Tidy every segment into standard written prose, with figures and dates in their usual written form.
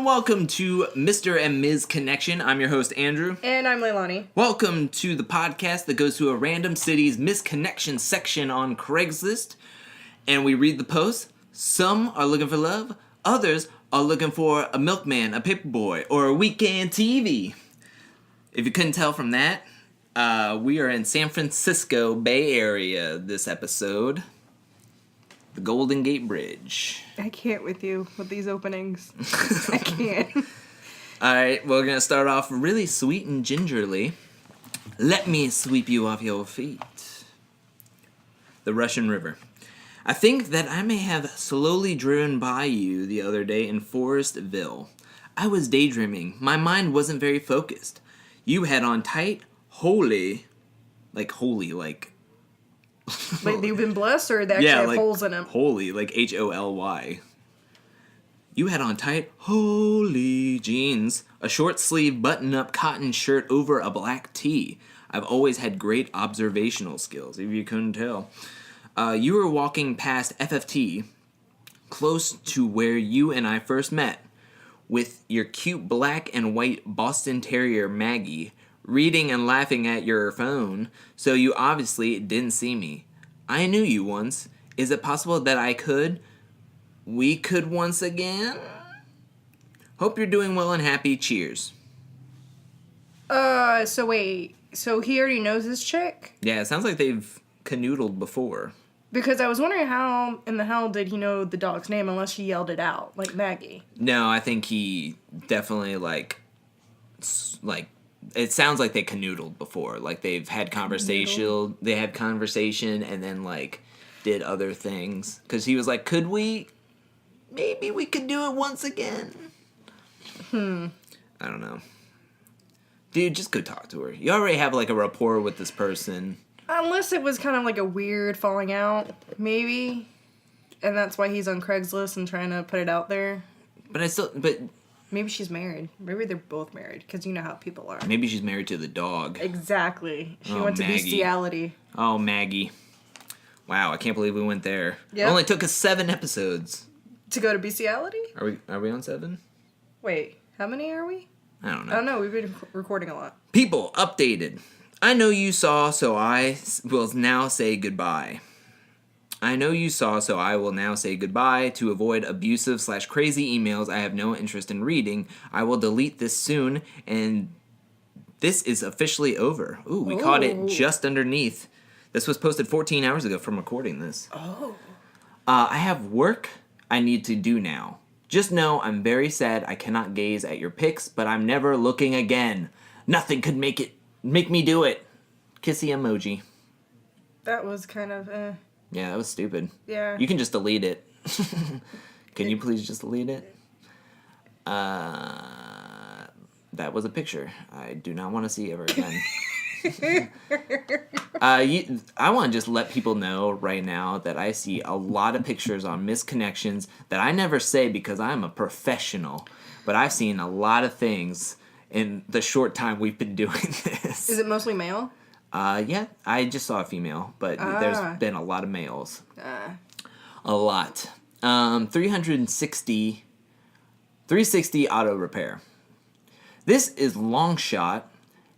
and welcome to Mr. and Ms. Connection. I'm your host, Andrew. And I'm Leilani. Welcome to the podcast that goes to a random city's misconnection section on Craigslist. And we read the posts. Some are looking for love. Others are looking for a milkman, a paperboy, or a weekend TV. If you couldn't tell from that, we are in San Francisco Bay Area this episode. The Golden Gate Bridge. I can't with you with these openings. I can't. Alright, we're going to start off really sweet and gingerly. Let me sweep you off your feet. The Russian River. I think that I may have slowly driven by you the other day in Forestville. I was daydreaming. My mind wasn't very focused. You had on tight, holy, like Like they've been blessed, or they actually have holes in them? Holy, like Holy. You had on tight, holy jeans, a short sleeve button-up cotton shirt over a black tee. I've always had great observational skills, if you couldn't tell. You were walking past FFT, close to where you and I first met, with your cute black and white Boston Terrier Maggie, reading and laughing at your phone, so you obviously didn't see me. I knew you once. Is it possible that we could once again? Hope you're doing well and happy. Cheers. So wait. So he already knows this chick? Yeah, it sounds like they've canoodled before. Because I was wondering how in the hell did he know the dog's name unless she yelled it out, like Maggie? No, I think he definitely, it sounds like they canoodled before. Like, they've had conversation, and then, did other things. Because he was like, maybe we could do it once again? I don't know. Dude, just go talk to her. You already have, a rapport with this person. Unless it was kind of like a weird falling out, maybe. And that's why he's on Craigslist and trying to put it out there. But maybe she's married. Maybe they're both married, because you know how people are. Maybe she's married to the dog. Exactly. She went to bestiality. Oh, Maggie. Wow, I can't believe we went there. Yep. It only took us 7 episodes. To go to bestiality? Are we on 7? Wait, how many are we? I don't know. I don't know. We've been recording a lot. People, updated. I know you saw, so I will now say goodbye. I know you saw, so I will now say goodbye. To avoid abusive/crazy emails I have no interest in reading, I will delete this soon, and this is officially over. Ooh, we caught it just underneath. This was posted 14 hours ago from recording this. Oh. I have work I need to do now. Just know I'm very sad I cannot gaze at your pics, but I'm never looking again. Nothing could make me do it. Kissy emoji. That was kind of, Yeah, that was stupid. Yeah. You can just delete it. Can you please just delete it? That was a picture I do not want to see ever again. I want to just let people know right now that I see a lot of pictures on Missed Connections that I never say because I'm a professional. But I've seen a lot of things in the short time we've been doing this. Is it mostly male? Yeah, I just saw a female, but there's been a lot of males. A lot. 360 auto repair. This is long shot,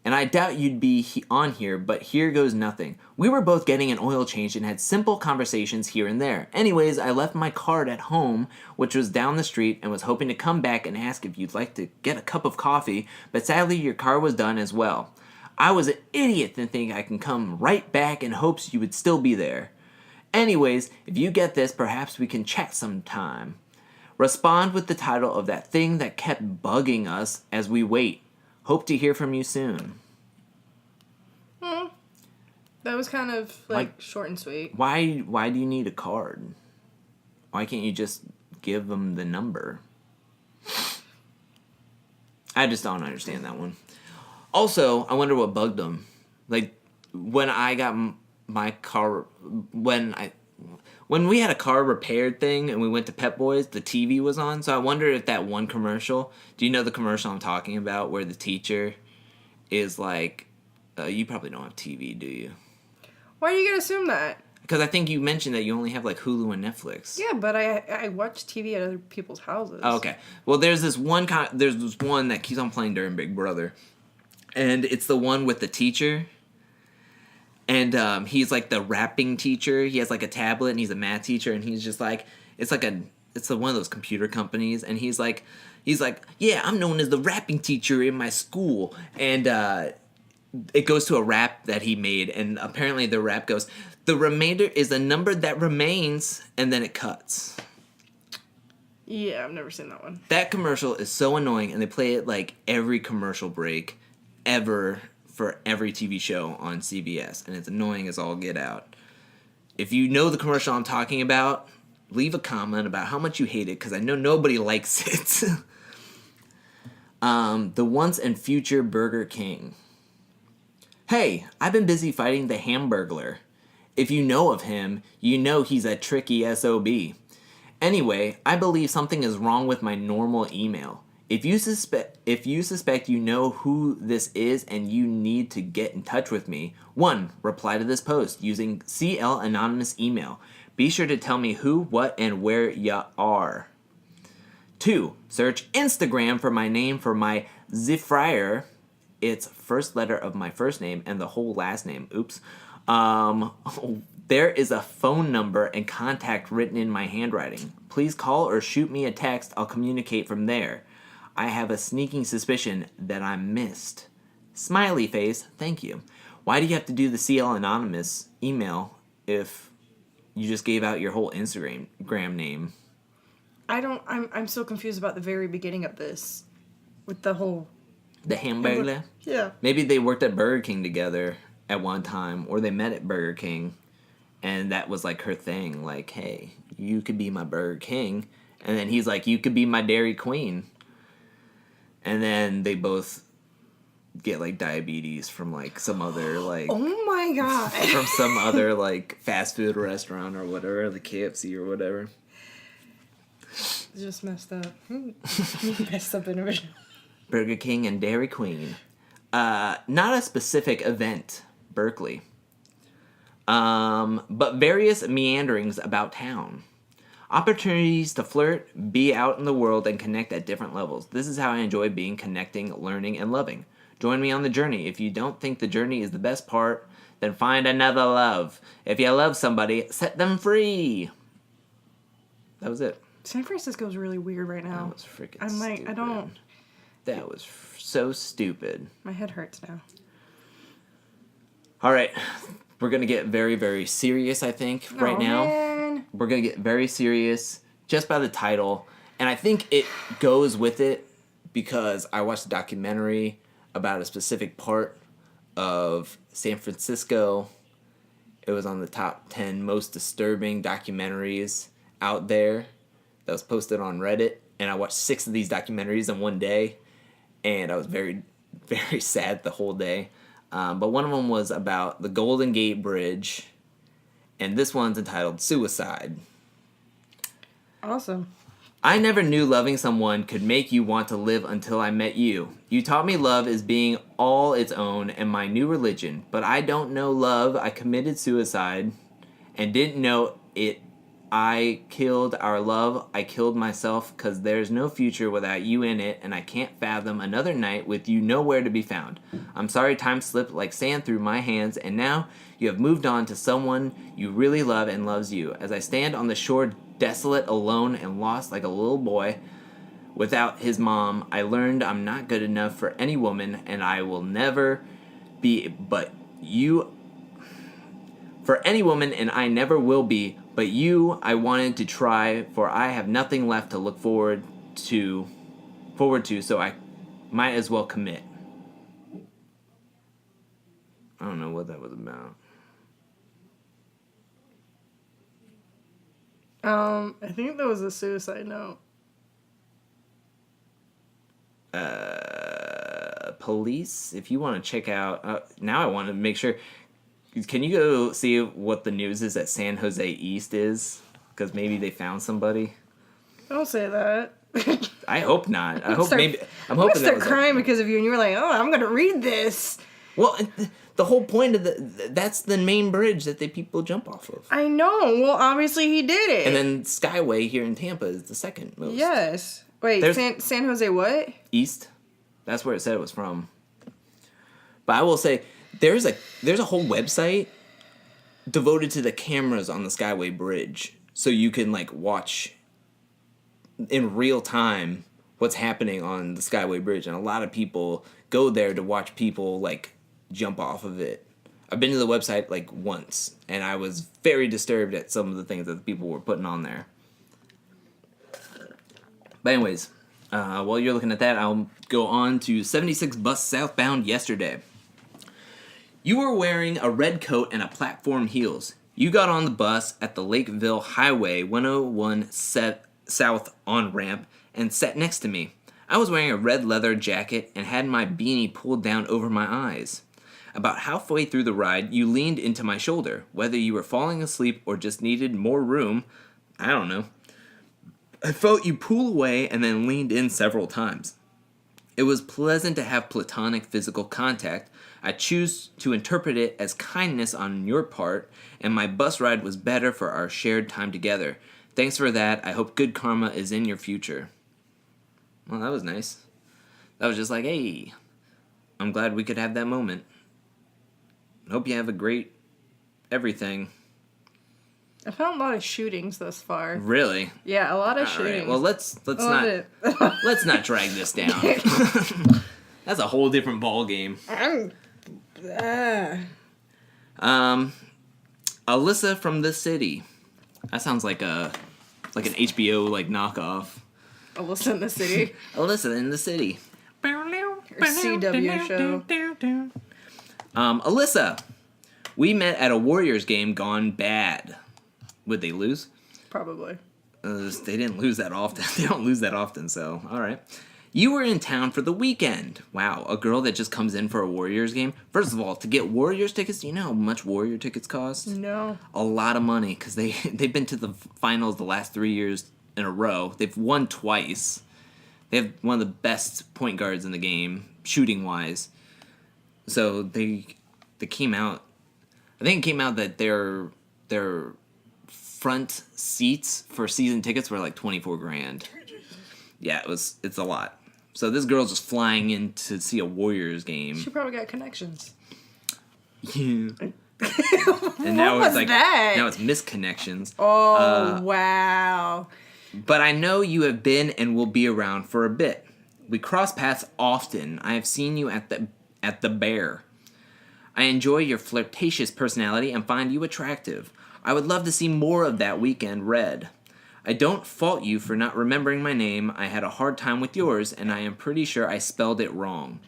and I doubt you'd be on here, but here goes nothing. We were both getting an oil change and had simple conversations here and there. Anyways, I left my card at home, which was down the street, and was hoping to come back and ask if you'd like to get a cup of coffee, but sadly your car was done as well. I was an idiot to think I can come right back in hopes you would still be there. Anyways, if you get this, perhaps we can chat sometime. Respond with the title of that thing that kept bugging us as we wait. Hope to hear from you soon. That was kind of, short and sweet. Why do you need a card? Why can't you just give them the number? I just don't understand that one. Also, I wonder what bugged them. When I got my car... When we had a car repaired thing and we went to Pep Boys, the TV was on. So I wonder if that one commercial... Do you know the commercial I'm talking about where the teacher is like... you probably don't have TV, do you? Why are you going to assume that? Because I think you mentioned that you only have like Hulu and Netflix. Yeah, but I watch TV at other people's houses. Oh, okay. Well, there's this one that keeps on playing during Big Brother, and it's the one with the teacher. And he's like the rapping teacher. He has like a tablet, and he's a math teacher, and he's just like it's one of those computer companies, and he's like, yeah, I'm known as the rapping teacher in my school, and it goes to a rap that he made, and apparently the rap goes, the remainder is a number that remains, and then it cuts. Yeah, I've never seen that one. That commercial is so annoying, and they play it like every commercial break ever for every TV show on CBS, and it's annoying as all get out. If you know the commercial I'm talking about, leave a comment about how much you hate it, because I know nobody likes it. The once and future Burger King. Hey, I've been busy fighting the Hamburglar. If you know of him, you know he's a tricky SOB. Anyway, I believe something is wrong with my normal email. If you suspect you know who this is and you need to get in touch with me, 1. Reply to this post using CL anonymous email. Be sure to tell me who, what, and where ya are. 2. Search Instagram for my name for my Zifrier. It's first letter of my first name and the whole last name. Oops. There is a phone number and contact written in my handwriting. Please call or shoot me a text. I'll communicate from there. I have a sneaking suspicion that I'm missed. Smiley face, thank you. Why do you have to do the CL anonymous email if you just gave out your whole Instagram name? I'm so confused about the very beginning of this. With the whole... The Hamburglar? Yeah. Maybe they worked at Burger King together at one time, or they met at Burger King, and that was like her thing. Like, hey, you could be my Burger King. And then he's like, you could be my Dairy Queen. And then they both get like diabetes from like some other like... Oh my god. From some other like fast food restaurant or whatever, the KFC or whatever. Just messed up. Messed up individual. Burger King and Dairy Queen. Not a specific event, Berkeley. But various meanderings about town. Opportunities to flirt, be out in the world, and connect at different levels. This is how I enjoy being, connecting, learning, and loving. Join me on the journey. If you don't think the journey is the best part, then find another love. If you love somebody, set them free. That was it. San Francisco is really weird right now. That was freaking I'm like, stupid. I don't... That was so stupid. My head hurts now. All right. We're going to get very, very serious, I think, right now. Man. We're going to get very serious just by the title. And I think it goes with it because I watched a documentary about a specific part of San Francisco. It was on the top 10 most disturbing documentaries out there that was posted on Reddit. And I watched 6 of these documentaries in one day. And I was very, very sad the whole day. But one of them was about the Golden Gate Bridge. And this one's entitled Suicide. Awesome. I never knew loving someone could make you want to live until I met you. You taught me love is being all its own and my new religion. But I don't know love. I committed suicide and didn't know it. I killed our love. I killed myself because there's no future without you in it, and I can't fathom another night with you nowhere to be found. I'm sorry time slipped like sand through my hands, and now you have moved on to someone you really love and loves you. As I stand on the shore desolate, alone, and lost like a little boy without his mom, I learned I'm not good enough for any woman, and I will never be but you... For any woman, and I never will be, but you I wanted to try, for I have nothing left to look forward to, so I might as well commit. I don't know what that was about. I think that was a suicide note. Police, if you want to check out, now I want to make sure. Can you go see what the news is at San Jose East is? Because maybe they found somebody. Don't say that. I hope not. I'm I'm hoping gonna that start was crying because of you, and you were like, "Oh, I'm gonna read this." Well, the whole point of that's the main bridge that people jump off of. I know. Well, obviously he did it. And then Skyway here in Tampa is the second most. Yes. Wait, San Jose what? East. That's where it said it was from. But I will say, there's a whole website devoted to the cameras on the Skyway Bridge. So you can, like, watch in real time what's happening on the Skyway Bridge. And a lot of people go there to watch people, like, jump off of it. I've been to the website like once, and I was very disturbed at some of the things that the people were putting on there. But anyways, while you're looking at that, I'll go on to 76 bus southbound yesterday. You were wearing a red coat and a platform heels. You got on the bus at the Lakeville Highway 101 South on-ramp and sat next to me. I was wearing a red leather jacket and had my beanie pulled down over my eyes. About halfway through the ride, you leaned into my shoulder. Whether you were falling asleep or just needed more room, I don't know. I felt you pull away and then leaned in several times. It was pleasant to have platonic physical contact. I choose to interpret it as kindness on your part, and my bus ride was better for our shared time together. Thanks for that. I hope good karma is in your future. Well, that was nice. That was just like, hey, I'm glad we could have that moment. Hope you have a great everything. I found a lot of shootings thus far. Really? Yeah, a lot of All shootings. right. Well, let's not drag this down. That's a whole different ball game. Alyssa from the city. That sounds like an HBO like knockoff. Alyssa in the city. Alyssa in the city. Or CW show. Alyssa, we met at a Warriors game gone bad. Would they lose? Probably. They didn't lose that often. They don't lose that often, so all right. You were in town for the weekend. Wow, a girl that just comes in for a Warriors game. First of all, to get Warriors tickets, do you know how much Warrior tickets cost? No. A lot of money, because they've been to the finals the last 3 years in a row. They've won twice. They have one of the best point guards in the game, shooting-wise. So they came out. I think it came out that their front seats for season tickets were like $24,000. Yeah, it's a lot. So this girl's just flying in to see a Warriors game. She probably got connections. Yeah. And now What it's like that? now it's Missed Connections. Oh wow. But I know you have been and will be around for a bit. We cross paths often. I have seen you at the Bear. I enjoy your flirtatious personality and find you attractive. I would love to see more of that weekend red. I don't fault you for not remembering my name. I had a hard time with yours, and I am pretty sure I spelled it wrong.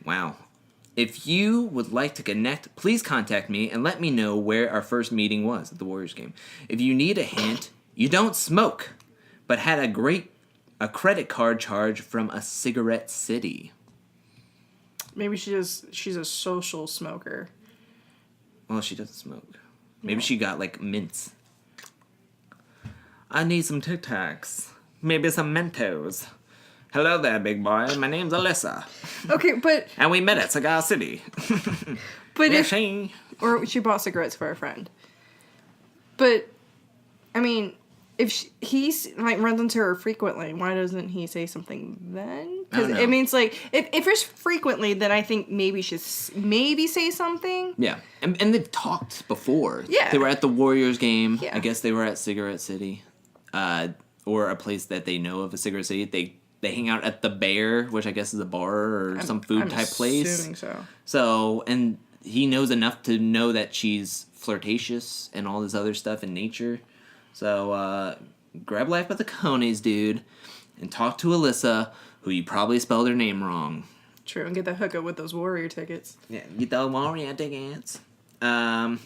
Wow. If you would like to connect, please contact me and let me know where our first meeting was at the Warriors game. If you need a hint, you don't smoke, but had a credit card charge from a cigarette city. Maybe she's a social smoker. Well, she doesn't smoke. Maybe she got like mints. I need some Tic Tacs. Maybe some Mentos. Hello there, big boy. My name's Alyssa. Okay, but... And we met at Cigar City. But or she bought cigarettes for a friend. But, I mean, if he's, like, runs into her frequently, why doesn't he say something then? Because, I mean, it's like, if it's frequently, then I think maybe she should maybe say something. Yeah. And they've talked before. Yeah. They were at the Warriors game. Yeah. I guess they were at Cigarette City. Or a place that they know of, a Cigarette City. They hang out at the Bear, which I guess is a bar or some food type place. I'm assuming so. So, and he knows enough to know that she's flirtatious and all this other stuff in nature. So, grab life by the cojones, dude, and talk to Alyssa, who you probably spelled her name wrong. True, and get that hookup with those Warrior tickets. Yeah, get the Warrior tickets. I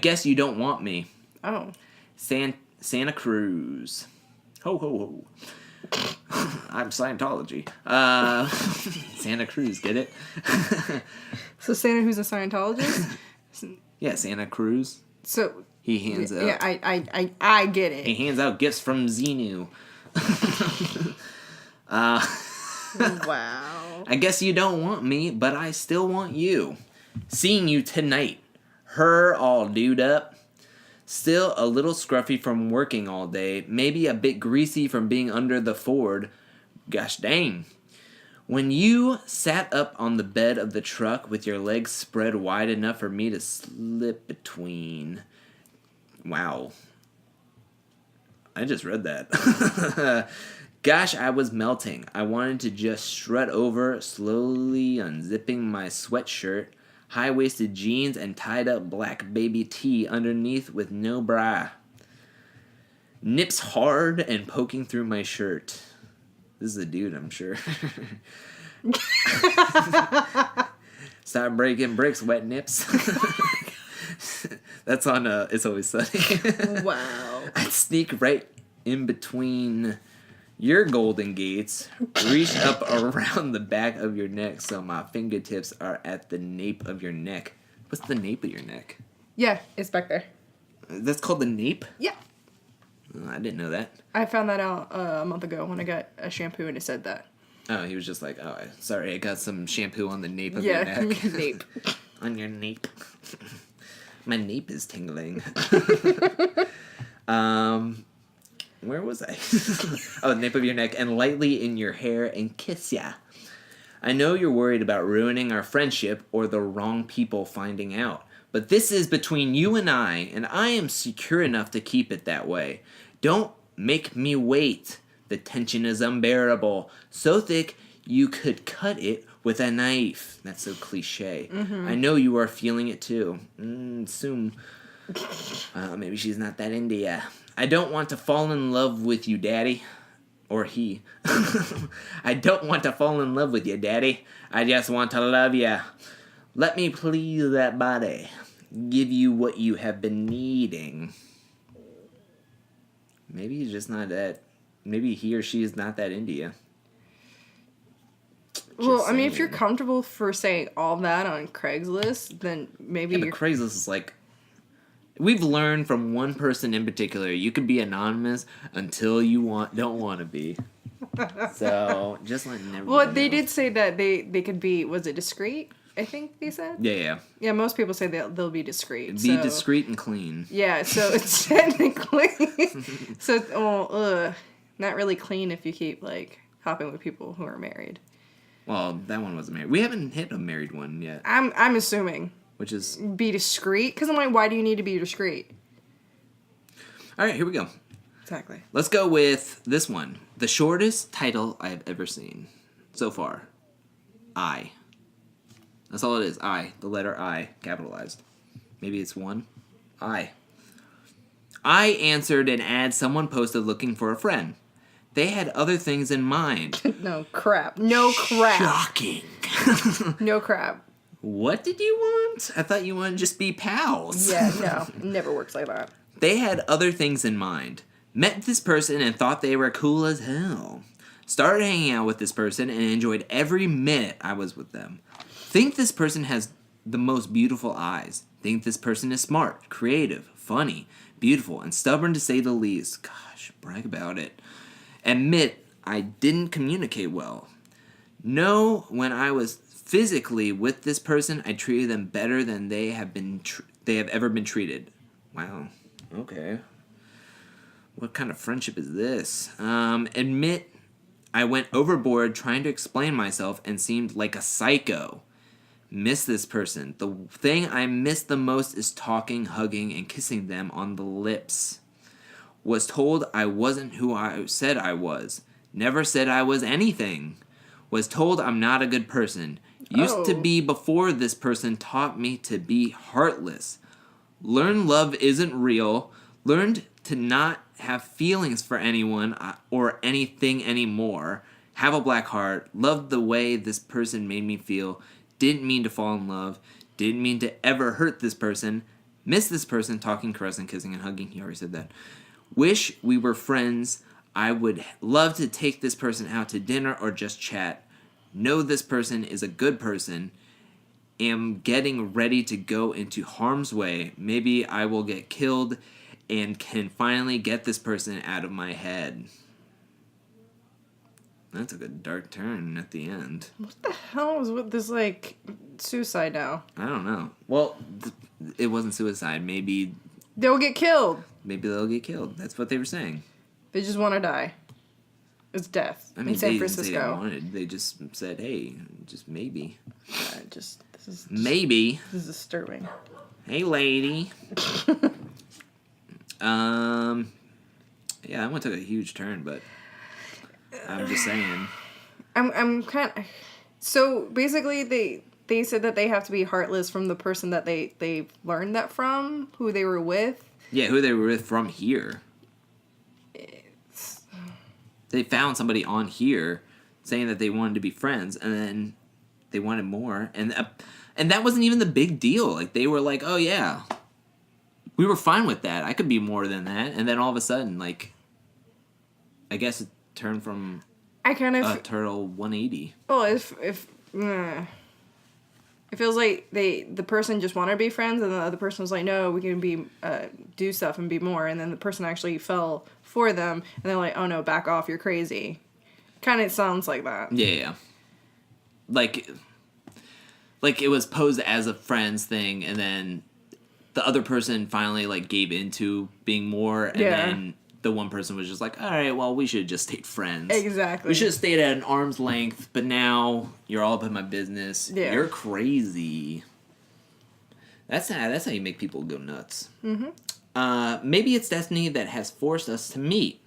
guess you don't want me. Oh. Santa Cruz. Ho, ho, ho. I'm Scientology. Santa Cruz, get it? So Santa, who's a Scientologist? Yeah, Santa Cruz. So he hands out. Yeah, I get it. He hands out gifts from Xenu. Wow. I guess you don't want me, but I still want you. Seeing you tonight. Her all dude up. Still a little scruffy from working all day. Maybe a bit greasy from being under the Ford. Gosh dang. When you sat up on the bed of the truck with your legs spread wide enough for me to slip between. Wow. I just read that. Gosh, I was melting. I wanted to just strut over, slowly unzipping my sweatshirt, high-waisted jeans, and tied-up black baby tee underneath with no bra. Nips hard and poking through my shirt. This is a dude, I'm sure. Stop breaking bricks, wet nips. That's on It's Always Sunny. Wow. I'd sneak right in between your golden gates, reach up around the back of your neck so my fingertips are at the nape of your neck. What's the nape of your neck? Yeah, it's back there. That's called the nape? Yeah. Oh, I didn't know that. I found that out a month ago when I got a shampoo and it said that. Oh, he was just like, oh, sorry, I got some shampoo on the nape of your neck. Yeah, nape. On your nape. My nape is tingling. Where was I? Oh, nape of your neck, and lightly in your hair and kiss ya. I know you're worried about ruining our friendship or the wrong people finding out, but this is between you and I am secure enough to keep it that way. Don't make me wait. The tension is unbearable, so thick you could cut it with a knife. That's so cliche. Mm-hmm. I know you are feeling it too. Soon. Maybe she's not that into ya. I don't want to fall in love with you, Daddy. Or he. I don't want to fall in love with you, Daddy. I just want to love ya. Let me please that body. Give you what you have been needing. Maybe he's just not that... Maybe he or she is not that into you. Well, I mean, if you're comfortable for saying all that on Craigslist, then maybe but Craigslist is like... We've learned from one person in particular, you can be anonymous until you don't want to be. So, just letting everybody Well, know. they did say that they could be, was it discreet? I think they said? Yeah. Yeah, most people say they'll be discreet. Be discreet and clean. Yeah, so it's technically... not really clean if you keep, like, hopping with people who are married. Well, that one wasn't married. We haven't hit a married one yet. I'm assuming. Which is... Be discreet? Because I'm like, why do you need to be discreet? All right, here we go. Exactly. Let's go with this one. The shortest title I have ever seen so far. I. That's all it is. I. The letter I. Capitalized. Maybe it's one. I. I answered an ad someone posted looking for a friend. They had other things in mind. No crap. No crap. Shocking. No crap. What did you want? I thought you wanted to just be pals. Yeah, no. Never works like that. They had other things in mind. Met this person and thought they were cool as hell. Started hanging out with this person and enjoyed every minute I was with them. Think this person has the most beautiful eyes. Think this person is smart, creative, funny, beautiful, and stubborn to say the least. Gosh, brag about it. Admit I didn't communicate well. Know when I was physically with this person, I treated them better than they have ever been treated. Wow. Okay. What kind of friendship is this? Admit I went overboard trying to explain myself and seemed like a psycho. Miss this person. The thing I miss the most is talking, hugging, and kissing them on the lips. Was told I wasn't who I said I was. Never said I was anything. Was told I'm not a good person. Used to be before this person taught me to be heartless. Learned love isn't real. Learned to not have feelings for anyone or anything anymore. Have a black heart. Loved the way this person made me feel. Didn't mean to fall in love. Didn't mean to ever hurt this person. Miss this person talking, caressing, kissing, and hugging. He already said that. Wish we were friends. I would love to take this person out to dinner or just chat. Know this person is a good person. Am getting ready to go into harm's way. Maybe I will get killed and can finally get this person out of my head. That took a dark turn at the end. What the hell is with this, like, suicide now? I don't know. Well, it wasn't suicide. Maybe they'll get killed. Maybe they'll get killed. That's what they were saying. They just want to die. It's death. I mean, in San they Francisco. didn't say they wanted. They just said, "Hey, just maybe." This is maybe. This is disturbing. Hey, lady. Yeah, that one took a huge turn, but I'm just saying. I'm kind of... So, basically, they said that they have to be heartless from the person that they learned that from, who they were with. Yeah, who they were with from here. They found somebody on here saying that they wanted to be friends, and then they wanted more, and that wasn't even the big deal. Like, they were like, oh, yeah, we were fine with that. I could be more than that. And then all of a sudden, like, I guess it turned from a total 180. Well, it feels like the person just wanted to be friends, and the other person was like, no, we can be do stuff and be more, and then the person actually fell for them, and they're like, oh no, back off, you're crazy. Kind of sounds like that. Yeah. Like it was posed as a friends thing, and then the other person finally like gave into being more, and then the one person was just like, all right, well, we should have just stayed friends. Exactly. We should have stayed at an arm's length, but now you're all up in my business. Yeah. You're crazy. That's how you make people go nuts. Mm-hmm. Maybe it's destiny that has forced us to meet.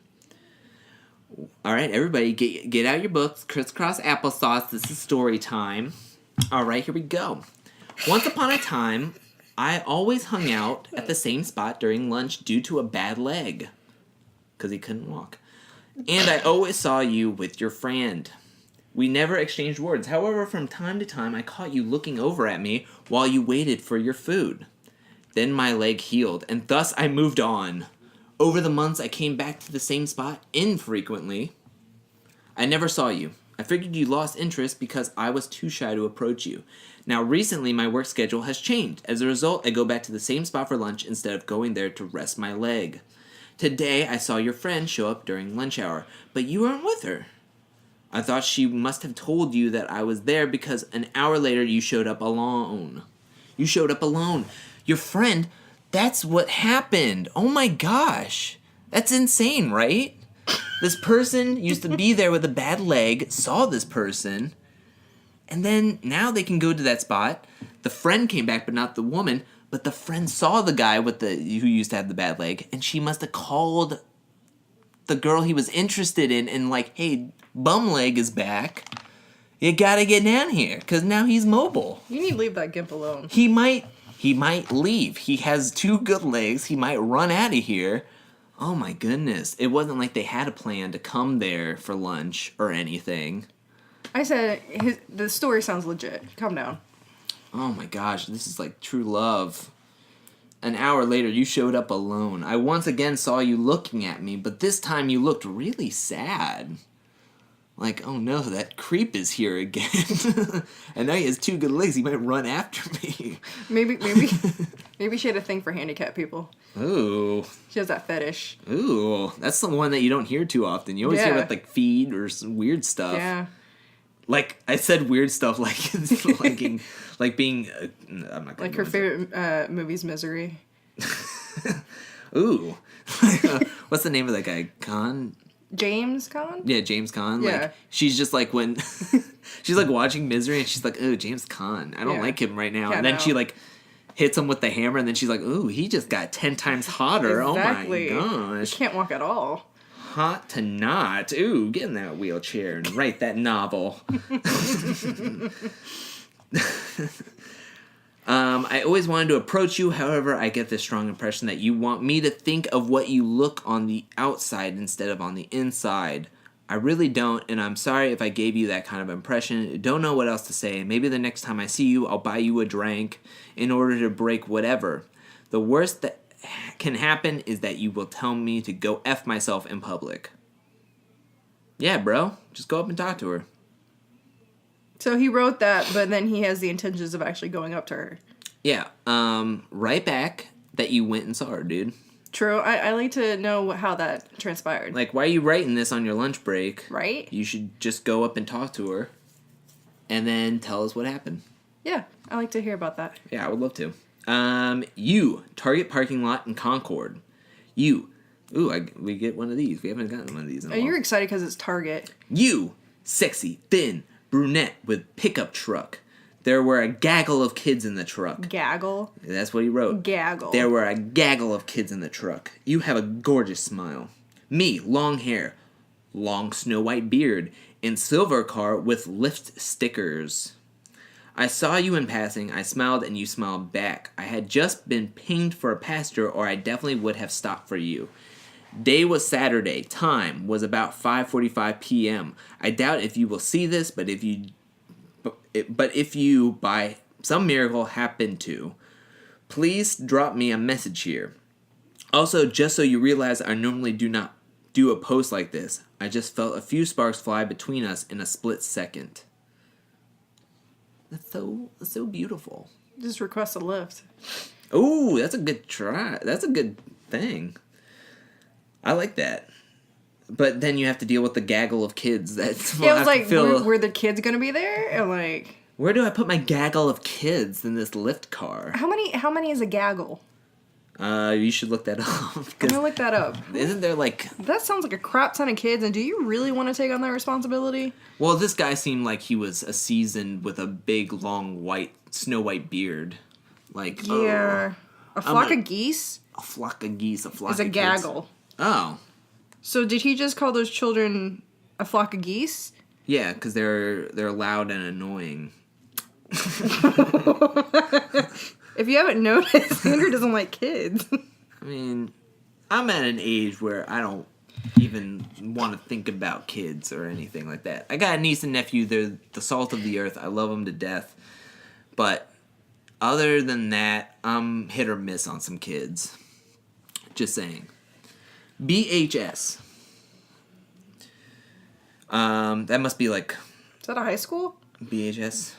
All right, everybody, get out your books. Crisscross applesauce. This is story time. All right, here we go. Once upon a time, I always hung out at the same spot during lunch due to a bad leg. Because he couldn't walk. And I always saw you with your friend. We never exchanged words. However, from time to time, I caught you looking over at me while you waited for your food. Then my leg healed, and thus I moved on. Over the months, I came back to the same spot infrequently. I never saw you. I figured you lost interest because I was too shy to approach you. Now, recently, my work schedule has changed. As a result, I go back to the same spot for lunch instead of going there to rest my leg. Today, I saw your friend show up during lunch hour, but you weren't with her. I thought she must have told you that I was there because an hour later you showed up alone. You showed up alone. Your friend, that's what happened. Oh my gosh. That's insane, right? This person used to be there with a bad leg, saw this person, and then now they can go to that spot. The friend came back, but not the woman. But the friend saw the guy who used to have the bad leg, and she must have called the girl he was interested in and like, hey, bum leg is back. You gotta get down here, because now he's mobile. You need to leave that gimp alone. He might leave. He has 2 good legs. He might run out of here. Oh my goodness. It wasn't like they had a plan to come there for lunch or anything. I said, the story sounds legit. Calm down. Oh my gosh, this is like true love. An hour later, you showed up alone. I once again saw you looking at me, but this time you looked really sad. Like, oh no, that creep is here again. And now he has 2 good legs, he might run after me. Maybe she had a thing for handicapped people. Ooh. She has that fetish. Ooh, that's the one that you don't hear too often. You always hear about like feet or some weird stuff. Yeah. Like, I said weird stuff like being, I'm not gonna like her favorite movie's Misery. Ooh. What's the name of that guy? James Caan? Yeah, James Caan. Yeah. Like, she's just like when, she's like watching Misery and she's like, oh, James Caan. I don't like him right now. And then she like hits him with the hammer and then she's like, ooh, he just got 10 times hotter. Exactly. Oh my gosh. He can't walk at all. Hot to not. Ooh, get in that wheelchair and write that novel. I always wanted to approach you. However, I get this strong impression that you want me to think of what you look on the outside instead of on the inside. I really don't, and I'm sorry if I gave you that kind of impression. Don't know what else to say. Maybe the next time I see you, I'll buy you a drink in order to break whatever. The worst that can happen is that you will tell me to go F myself in public. Yeah, bro. Just go up and talk to her. So he wrote that, but then he has the intentions of actually going up to her. Yeah. Right back that you went and saw her, dude. True. I like to know how that transpired. Like, why are you writing this on your lunch break? Right? You should just go up and talk to her and then tell us what happened. Yeah, I like to hear about that. Yeah, I would love to. You, Target parking lot in Concord. You, we get one of these. We haven't gotten one of these in a while. You're excited because it's Target. You, sexy, thin, brunette with pickup truck. There were a gaggle of kids in the truck. Gaggle? That's what he wrote. Gaggle. There were a gaggle of kids in the truck. You have a gorgeous smile. Me, long hair, long snow white beard, in silver car with lift stickers. I saw you in passing, I smiled, and you smiled back. I had just been pinged for a passenger, or I definitely would have stopped for you. Day was Saturday. Time was about 5:45 p.m. I doubt if you will see this, but if you, by some miracle, happen to, please drop me a message here. Also, just so you realize, I normally do not do a post like this. I just felt a few sparks fly between us in a split second. That's so beautiful. Just request a lift. Oh, that's a good try. That's a good thing. I like that. But then you have to deal with the gaggle of kids that Yeah, I was like, were the kids gonna be there? Or like, where do I put my gaggle of kids in this lift car? How many is a gaggle? You should look that up. I'm gonna look that up. Isn't there like... That sounds like a crap ton of kids, and do you really want to take on that responsibility? Well, this guy seemed like he was a seasoned with a big, long, snow white beard. Like, yeah. A flock of geese? A flock of geese, a flock is a of gaggle. Kids. Oh. So did he just call those children a flock of geese? Yeah, because they're loud and annoying. If you haven't noticed, Andrew doesn't like kids. I mean, I'm at an age where I don't even want to think about kids or anything like that. I got a niece and nephew. They're the salt of the earth. I love them to death. But other than that, I'm hit or miss on some kids. Just saying. BHS. That must be like... Is that a high school? BHS.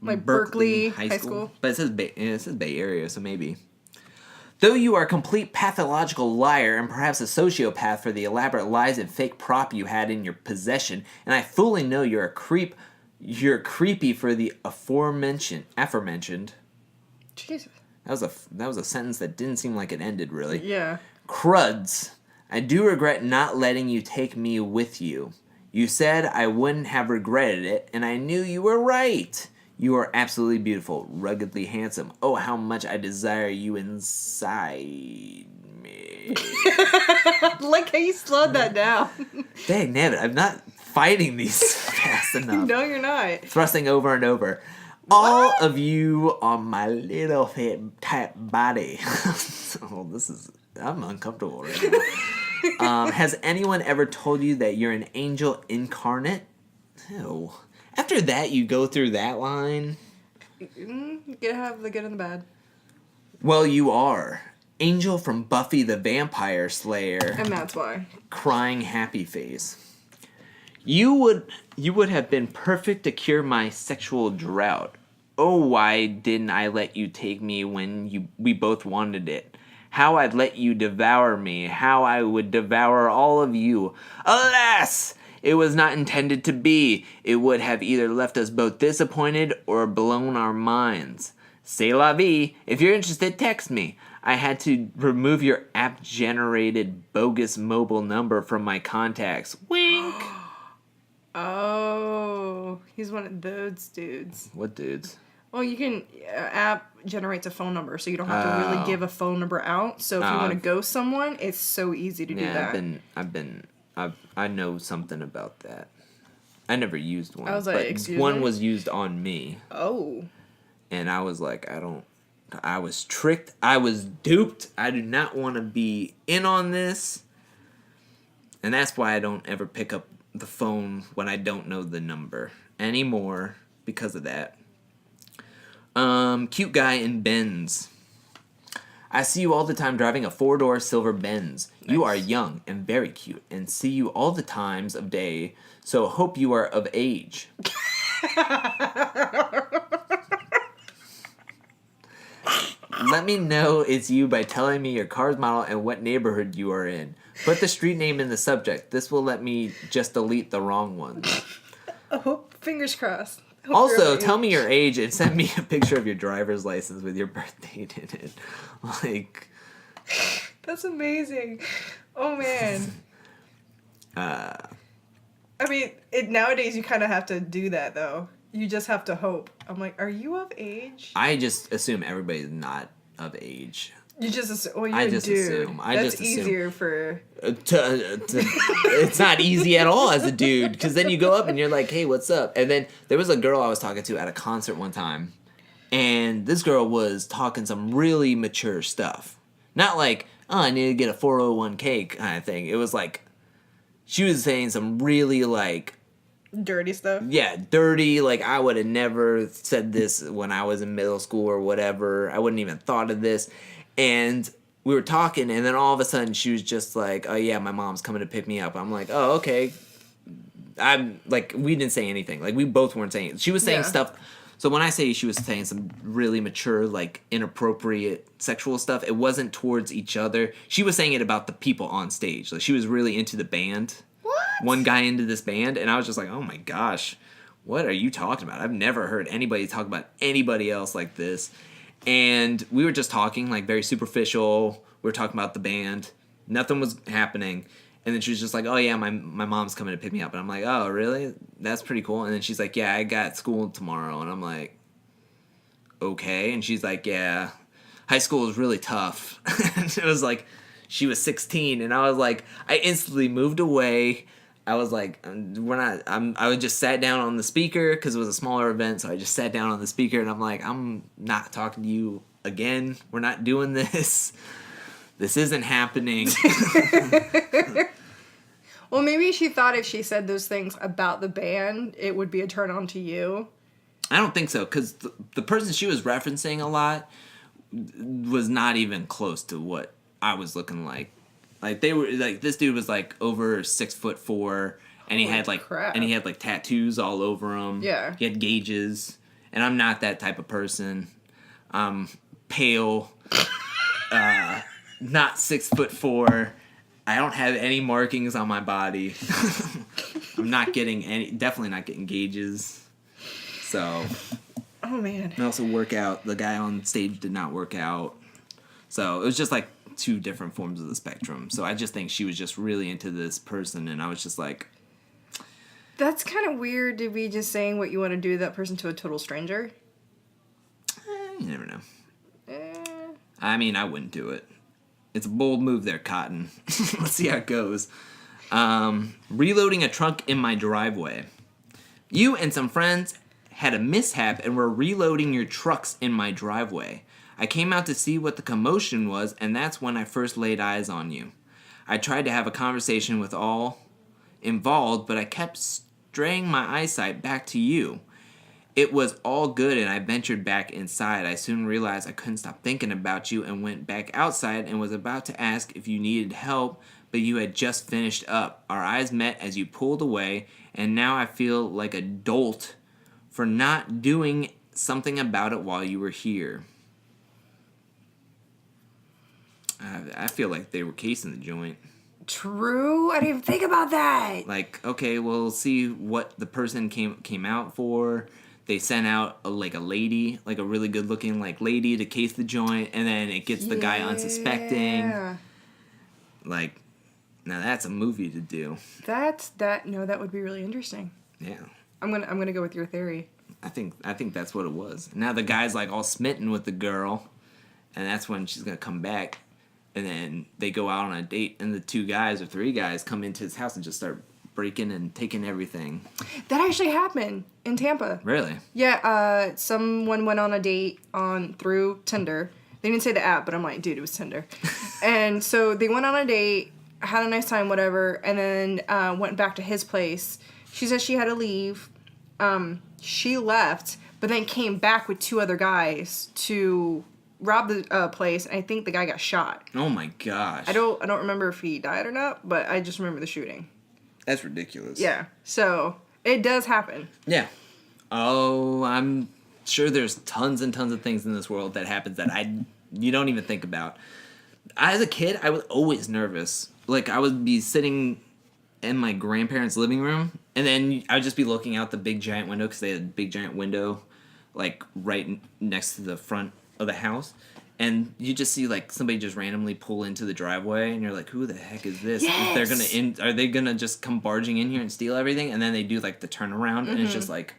Like Berkeley High School? But it says Bay Area, so maybe. Though you are a complete pathological liar and perhaps a sociopath for the elaborate lies and fake prop you had in your possession, and I fully know you're creepy for the aforementioned. Jesus. That was a sentence that didn't seem like it ended, really. Yeah. Cruds. I do regret not letting you take me with you. You said I wouldn't have regretted it, and I knew you were right. You are absolutely beautiful, ruggedly handsome. Oh, how much I desire you inside me. Like how you slowed that down. Dang, nabbit, I'm not fighting these fast enough. No, you're not. Thrusting over and over. All of you on my little fat tight body. I'm uncomfortable right now. Has anyone ever told you that you're an angel incarnate? Ew. After that, you go through that line. You gotta have the good and the bad. Well, you are. Angel from Buffy the Vampire Slayer. And that's why. Crying happy face. You would have been perfect to cure my sexual drought. Oh, why didn't I let you take me when we both wanted it? How I'd let you devour me. How I would devour all of you. Alas! It was not intended to be. It would have either left us both disappointed or blown our minds. C'est la vie. If you're interested, text me. I had to remove your app-generated bogus mobile number from my contacts. Wink. Oh, he's one of those dudes. What dudes? Well, you can app generates a phone number, so you don't have to really give a phone number out. So if you want to ghost someone, it's so easy to do that. I know something about that. I never used one. I was like, but excuse one me? was used on me. Oh. And I was like, I was tricked. I was duped. I do not want to be in on this. And that's why I don't ever pick up the phone when I don't know the number anymore because of that. Cute guy in Benz. I see you all the time driving a 4-door silver Benz. Nice. You are young and very cute and see you all the times of day, so hope you are of age. Let me know it's you by telling me your car's model and what neighborhood you are in. Put the street name in the subject. This will let me just delete the wrong ones. Oh, fingers crossed. Also, tell me your age and send me a picture of your driver's license with your birth date in it. Like, that's amazing. Oh man. I mean, nowadays you kind of have to do that though. You just have to hope. I'm like, are you of age? I just assume everybody's not of age. You just assume. Well, you're a dude. Assume. That's easier for. It's not easy at all as a dude, because then you go up and you're like, hey, what's up? And then there was a girl I was talking to at a concert one time, and this girl was talking some really mature stuff. Not like, oh, I need to get a 401k kind of thing. It was like, she was saying some really like... dirty stuff? Yeah, dirty. Like, I would have never said this when I was in middle school or whatever. I wouldn't even thought of this. And we were talking, and then all of a sudden she was just like, oh yeah, my mom's coming to pick me up. I'm like, oh, okay. I'm like, we didn't say anything. Like, we both weren't saying it. She was saying stuff. So when I say she was saying some really mature, like, inappropriate sexual stuff, it wasn't towards each other. She was saying it about the people on stage. Like, she was really into the band. What? One guy into this band, and I was just like, oh my gosh, what are you talking about? I've never heard anybody talk about anybody else like this. And we were just talking, like, very superficial. We were talking about the band. Nothing was happening. And then she was just like, oh, yeah, my mom's coming to pick me up. And I'm like, oh, really? That's pretty cool. And then she's like, yeah, I got school tomorrow. And I'm like, okay. And she's like, yeah, high school was really tough. And it was like, she was 16. And I was like, I instantly moved away. I was like, I just sat down on the speaker because it was a smaller event. So I just sat down on the speaker and I'm like, I'm not talking to you again. We're not doing this. This isn't happening. Well, maybe she thought if she said those things about the band, it would be a turn on to you. I don't think so, because the person she was referencing a lot was not even close to what I was looking like. Like, they were like, this dude was like over 6'4", and he had like crap. And he had like tattoos all over him. Yeah, he had gauges, and I'm not that type of person. I'm pale, not 6'4". I don't have any markings on my body. I'm not getting definitely not getting gauges. So. Oh man. I also work out. The guy on stage did not work out. So it was just like two different forms of the spectrum. So I just think she was just really into this person, and I was just like, that's kind of weird to be just saying what you want to do to that person to a total stranger. You never know. I mean, I wouldn't do it. It's a bold move there, Cotton. Let's see how it goes. Reloading a trunk in my driveway. You and some friends had a mishap and were reloading your trucks in my driveway. I came out to see what the commotion was, and that's when I first laid eyes on you. I tried to have a conversation with all involved, but I kept straying my eyesight back to you. It was all good, and I ventured back inside. I soon realized I couldn't stop thinking about you and went back outside and was about to ask if you needed help, but you had just finished up. Our eyes met as you pulled away, and now I feel like a dolt for not doing something about it while you were here. I feel like they were casing the joint. True. I didn't even think about that. Like, okay, we'll see what the person came out for. They sent out a lady, like a really good looking lady to case the joint, and then it gets the guy unsuspecting. Like, now that's a movie to do. That would be really interesting. Yeah. I'm gonna go with your theory. I think that's what it was. Now the guy's like all smitten with the girl, and that's when she's gonna come back, and then they go out on a date, and the 2 guys or 3 guys come into his house and just start breaking and taking everything. That actually happened in Tampa. Really? Yeah, someone went on a date through Tinder. They didn't say the app, but I'm like, dude, it was Tinder. And so they went on a date, had a nice time, whatever, and then went back to his place. She said she had to leave. She left, but then came back with 2 other guys to rob the place. And I think the guy got shot. Oh my gosh! I don't remember if he died or not, but I just remember the shooting. That's ridiculous. Yeah, so it does happen. Yeah. Oh, I'm sure there's tons and tons of things in this world that happens that you don't even think about. As a kid, I was always nervous. Like, I would be sitting in my grandparents' living room, and then I would just be looking out the big giant window because they had a big giant window, like right next to the front of the house, and you just see like somebody just randomly pull into the driveway, and you're like, "Who the heck is this? Yes! Are they gonna just come barging in here and steal everything?" And then they do like the turnaround, and it's just like,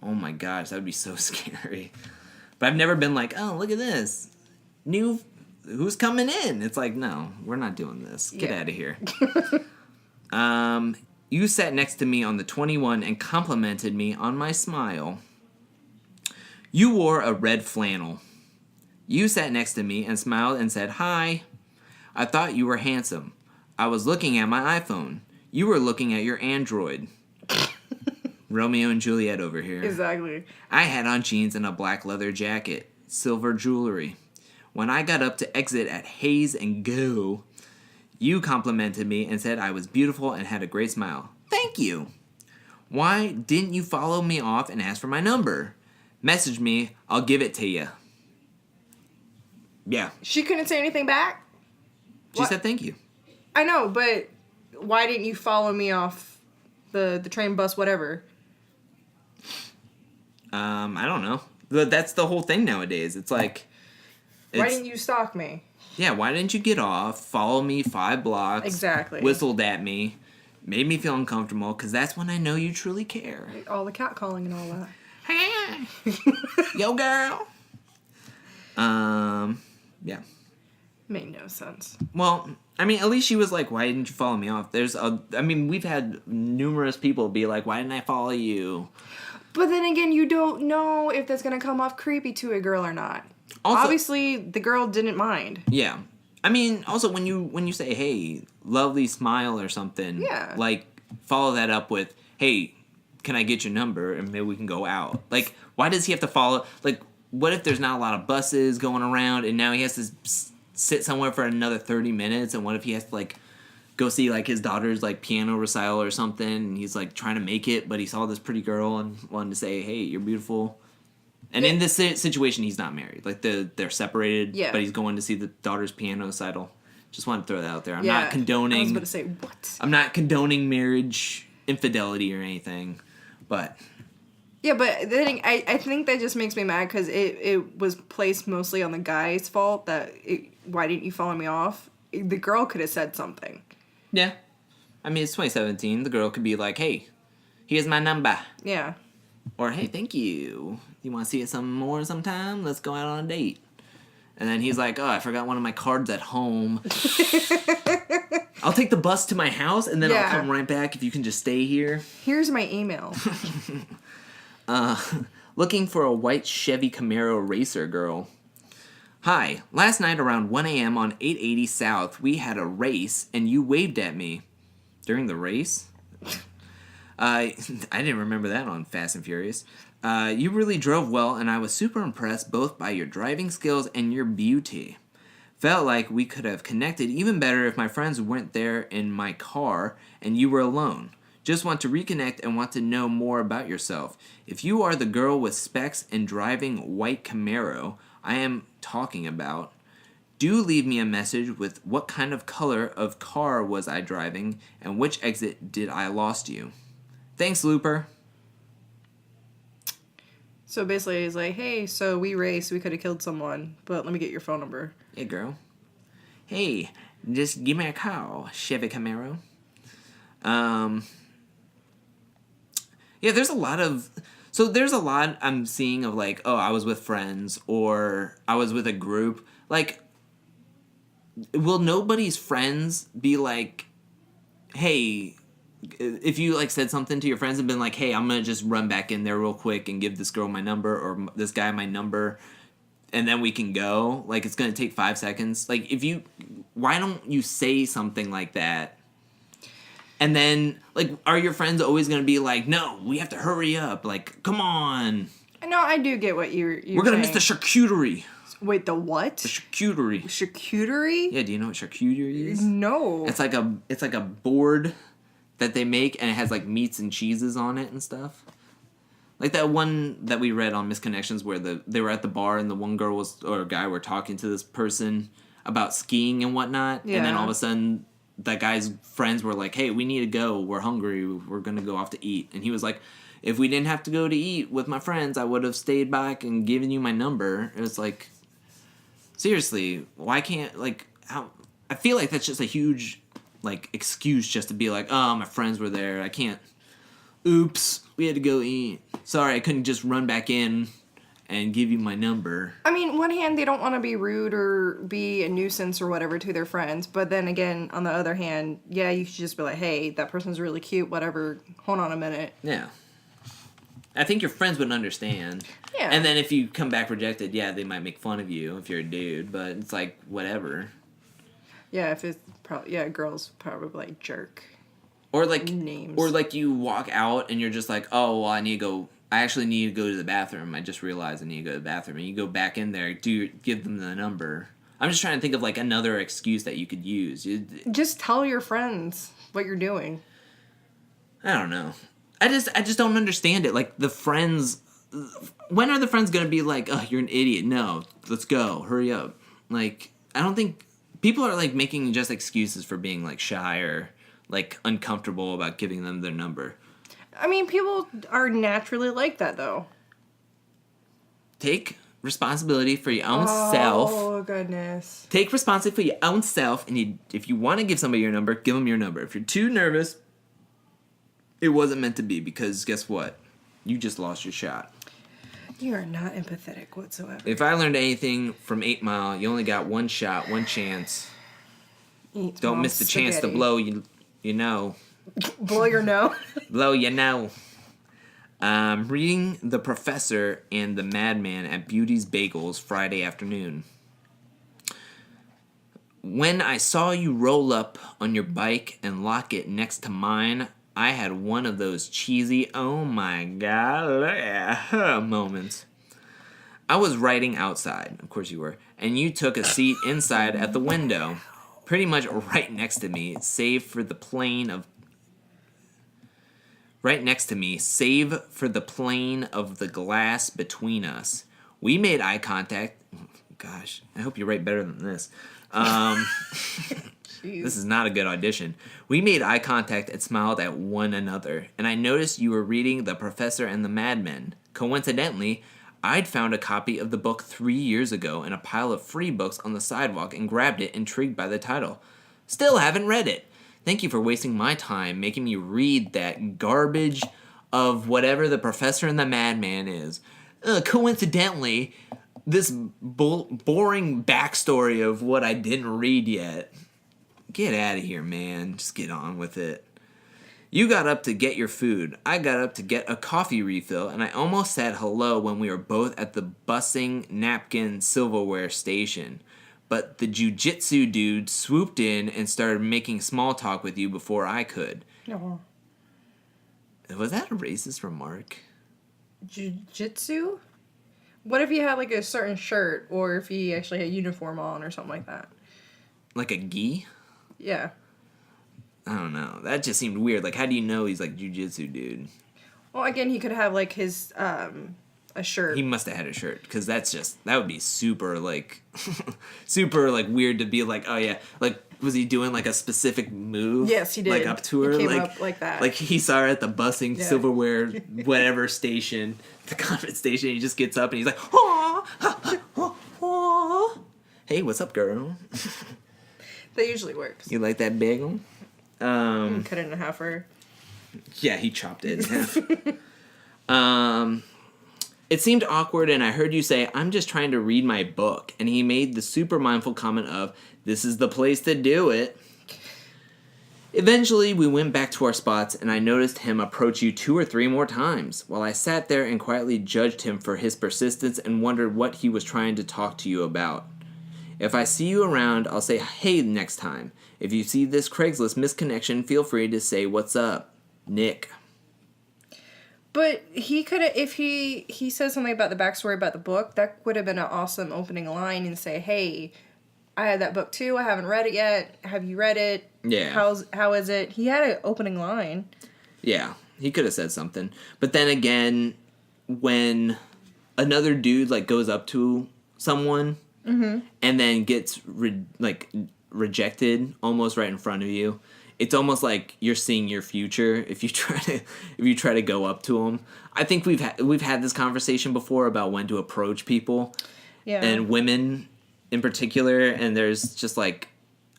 "Oh my gosh, that would be so scary." But I've never been like, "Oh, look at this, who's coming in?" It's like, no, we're not doing this. Get out of here. You sat next to me on the 21 and complimented me on my smile. You wore a red flannel. You sat next to me and smiled and said, "Hi. I thought you were handsome. I was looking at my iPhone. You were looking at your Android." Romeo and Juliet over here. Exactly. I had on jeans and a black leather jacket, silver jewelry. When I got up to exit at Haze and Go, you complimented me and said I was beautiful and had a great smile. Thank you. Why didn't you follow me off and ask for my number? Message me, I'll give it to you. Yeah. She couldn't say anything back? She said thank you. I know, but why didn't you follow me off the train, bus, whatever? I don't know. But that's the whole thing nowadays. It's like... Why didn't you stalk me? Yeah, why didn't you get off, follow me 5 blocks, exactly, whistled at me, made me feel uncomfortable, because that's when I know you truly care. All the catcalling and all that. Yo, girl. Yeah. Made no sense. Well, I mean, at least she was like, why didn't you follow me off? We've had numerous people be like, why didn't I follow you? But then again, you don't know if that's going to come off creepy to a girl or not. Also, obviously, the girl didn't mind. Yeah. I mean, also, when you say, hey, lovely smile or something, yeah, like, follow that up with, hey, can I get your number and maybe we can go out? Like, why does he have to follow? Like, what if there's not a lot of buses going around and now he has to sit somewhere for another 30 minutes? And what if he has to, like, go see, like, his daughter's, like, piano recital or something, and he's, like, trying to make it, but he saw this pretty girl and wanted to say, hey, you're beautiful. And in this situation, he's not married. Like, they're separated, but he's going to see the daughter's piano recital. Just want to throw that out there. I'm not condoning... I was about to say, what? I'm not condoning marriage infidelity or anything, but... Yeah, but then I think that just makes me mad because it was placed mostly on the guy's fault that... why didn't you follow me off? The girl could have said something. Yeah. I mean, it's 2017. The girl could be like, hey, here's my number. Yeah. Or, hey, thank you. You want to see it some more sometime? Let's go out on a date. And then he's like, oh, I forgot one of my cards at home. I'll take the bus to my house, and then I'll come right back if you can just stay here. Here's my email. Looking for a white Chevy Camaro racer girl. Hi, last night around 1 a.m. on 880 South, we had a race, and you waved at me. During the race? I didn't remember that on Fast and Furious. You really drove well, and I was super impressed both by your driving skills and your beauty. Felt like we could have connected even better if my friends weren't there in my car and you were alone. Just want to reconnect and want to know more about yourself. If you are the girl with specs and driving white Camaro I am talking about, do leave me a message with what kind of color of car was I driving and which exit did I lost you. Thanks, Looper. So basically, he's like, hey, so we raced, we could have killed someone, but let me get your phone number. Hey, girl. Hey, just give me a call, Chevy Camaro. Yeah, there's a lot I'm seeing of like, oh, I was with friends or I was with a group. Like, will nobody's friends be like, hey, if you like said something to your friends and been like, hey, I'm going to just run back in there real quick and give this girl my number or this guy my number and then we can go. Like, it's going to take 5 seconds. Like, why don't you say something like that? And then, like, are your friends always going to be like, no, we have to hurry up. Like, come on. No, I do get what you're We're going to miss the charcuterie. Wait, the what? The charcuterie. Charcuterie? Yeah, do you know what charcuterie is? No. It's like a board that they make, and it has, like, meats and cheeses on it and stuff. Like that one that we read on Missed Connections where they were at the bar and the one girl or a guy were talking to this person about skiing and whatnot. Yeah. And then all of a sudden that guy's friends were like, hey, we need to go. We're hungry. We're going to go off to eat. And he was like, if we didn't have to go to eat with my friends, I would have stayed back and given you my number. It was like, seriously, why can't, like, how... I feel like that's just a huge, like, excuse just to be like, oh, my friends were there. I can't... Oops, we had to go eat. Sorry, I couldn't just run back in and give you my number. I mean, one hand, they don't want to be rude or be a nuisance or whatever to their friends. But then again, on the other hand, yeah, you should just be like, hey, that person's really cute, whatever. Hold on a minute. Yeah. I think your friends would understand. Yeah. And then if you come back rejected, yeah, they might make fun of you if you're a dude. But it's like, whatever. Yeah, if it's probably... Yeah, girls probably like jerk. Or like... Names. Or like you walk out and you're just like, oh, well, I actually need to go to the bathroom. I just realized I need to go to the bathroom. And you go back in there, give them the number. I'm just trying to think of, like, another excuse that you could use. Just tell your friends what you're doing. I don't know. I just don't understand it. Like, the friends... When are the friends going to be like, oh, you're an idiot. No, let's go. Hurry up. Like, I don't think... People are, like, making just excuses for being, like, shy or, like, uncomfortable about giving them their number. I mean, people are naturally like that, though. Take responsibility for your own self. Oh, goodness. Take responsibility for your own self, and if you want to give somebody your number, give them your number. If you're too nervous, it wasn't meant to be, because guess what? You just lost your shot. You are not empathetic whatsoever. If I learned anything from 8 Mile, you only got one shot, one chance. Don't miss the chance to blow, you know. Blow your nose? Blow, you know. Reading The Professor and the Madman at Beauty's Bagels Friday afternoon. When I saw you roll up on your bike and lock it next to mine, I had one of those cheesy, oh my god, look at her moments. I was writing outside, of course you were, and you took a seat inside at the window, pretty much right next to me, save for the plane of the glass between us. We made eye contact. Gosh, I hope you write better than this. This is not a good audition. We made eye contact and smiled at one another, and I noticed you were reading The Professor and the Madman. Coincidentally, I'd found a copy of the book 3 years ago in a pile of free books on the sidewalk and grabbed it, intrigued by the title. Still haven't read it. Thank you for wasting my time making me read that garbage of whatever The Professor and the Madman is. Coincidentally, this boring backstory of what I didn't read yet. Get out of here, man. Just get on with it. You got up to get your food. I got up to get a coffee refill, and I almost said hello when we were both at the bussing napkin silverware station. But the jujitsu dude swooped in and started making small talk with you before I could. No. Was that a racist remark? Jiu-jitsu? What if he had, like, a certain shirt, or if he actually had a uniform on or something like that? Like a gi? Yeah. I don't know. That just seemed weird. Like, how do you know he's, like, jujitsu dude? Well, again, he could have, like, his, a shirt. He must have had a shirt, because that would be super, like, super, like, weird to be like, oh, yeah. Like, was he doing, like, a specific move? Yes, he did. Like, up to her? He came like, up like that. Like, he saw her at the busing silverware, whatever station, the convent station. He just gets up and he's like, oh, hey, what's up, girl? That usually works. You like that bagel? Cut it in half for her. Yeah, he chopped it in half. It seemed awkward, and I heard you say, I'm just trying to read my book. And he made the super mindful comment of, this is the place to do it. Eventually, we went back to our spots, and I noticed him approach you 2 or 3 more times, while I sat there and quietly judged him for his persistence and wondered what he was trying to talk to you about. If I see you around, I'll say hey next time. If you see this Craigslist Missed Connection, feel free to say what's up. Nick. But he could have, if he said something about the backstory about the book, that would have been an awesome opening line and say, hey, I had that book too, I haven't read it yet. Have you read it? Yeah. How is it? He had an opening line. Yeah, he could have said something. But then again, when another dude, like, goes up to someone and then gets, rejected almost right in front of you. It's almost like you're seeing your future if you try to go up to them. I think we've had this conversation before about when to approach people, and women in particular. And there's just like,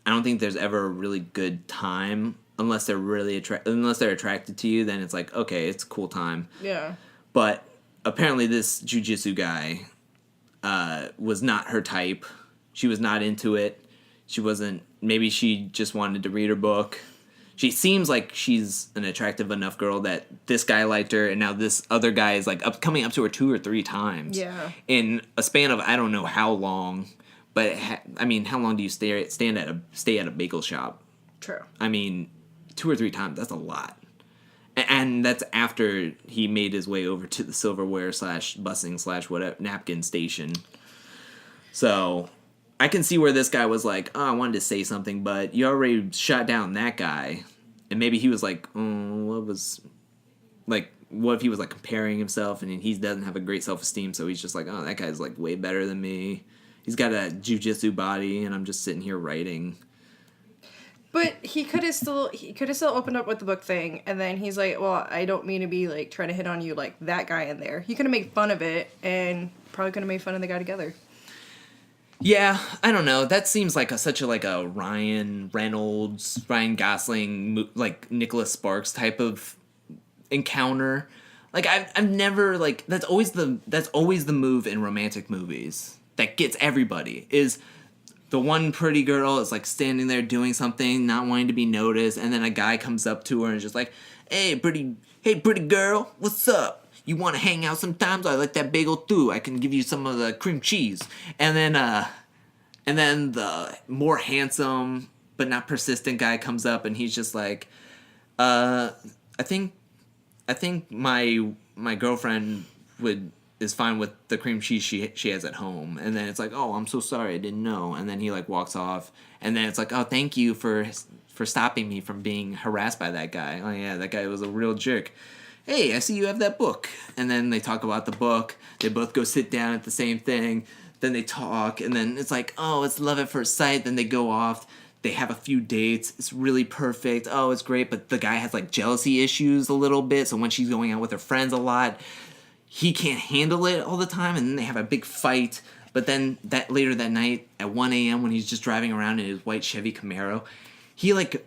I don't think there's ever a really good time unless they're really unless they're attracted to you. Then it's like, okay, it's a cool time. Yeah. But apparently, this jujitsu guy was not her type. She was not into it. She wasn't. Maybe she just wanted to read her book. She seems like she's an attractive enough girl that this guy liked her, and now this other guy is like coming up to her 2 or 3 times. Yeah. In a span of I don't know how long, but I mean, how long do you stay at a bagel shop? True. I mean, 2 or 3 times. That's a lot, and that's after he made his way over to the silverware / bussing / whatever napkin station. So I can see where this guy was like, oh, I wanted to say something, but you already shot down that guy. And maybe he was like, what if he was like comparing himself and he doesn't have a great self-esteem, so he's just like, oh, that guy's like way better than me. He's got a jujitsu body and I'm just sitting here writing. But he could have still opened up with the book thing, and then he's like, well, I don't mean to be like trying to hit on you like that guy in there. He could have made fun of it and probably could have made fun of the guy together. Yeah, I don't know. That seems like such a Ryan Reynolds, Ryan Gosling, like Nicholas Sparks type of encounter. Like I've never like that's always the move in romantic movies that gets everybody is the one pretty girl is like standing there doing something, not wanting to be noticed, and then a guy comes up to her and is just like, hey pretty girl, what's up? You want to hang out sometimes? I like that bagel too. I can give you some of the cream cheese. And then the more handsome but not persistent guy comes up and he's just like, I think my girlfriend is fine with the cream cheese she has at home. And then it's like, oh, I'm so sorry, I didn't know. And then he like walks off. And then it's like, oh, thank you for stopping me from being harassed by that guy. Oh yeah, that guy was a real jerk. Hey, I see you have that book. And then they talk about the book. They both go sit down at the same thing. Then they talk. And then it's like, oh, it's love at first sight. Then they go off. They have a few dates. It's really perfect. Oh, it's great. But the guy has like jealousy issues a little bit. So when she's going out with her friends a lot, he can't handle it all the time. And then they have a big fight. But then later that night at 1 a.m. when he's just driving around in his white Chevy Camaro, he like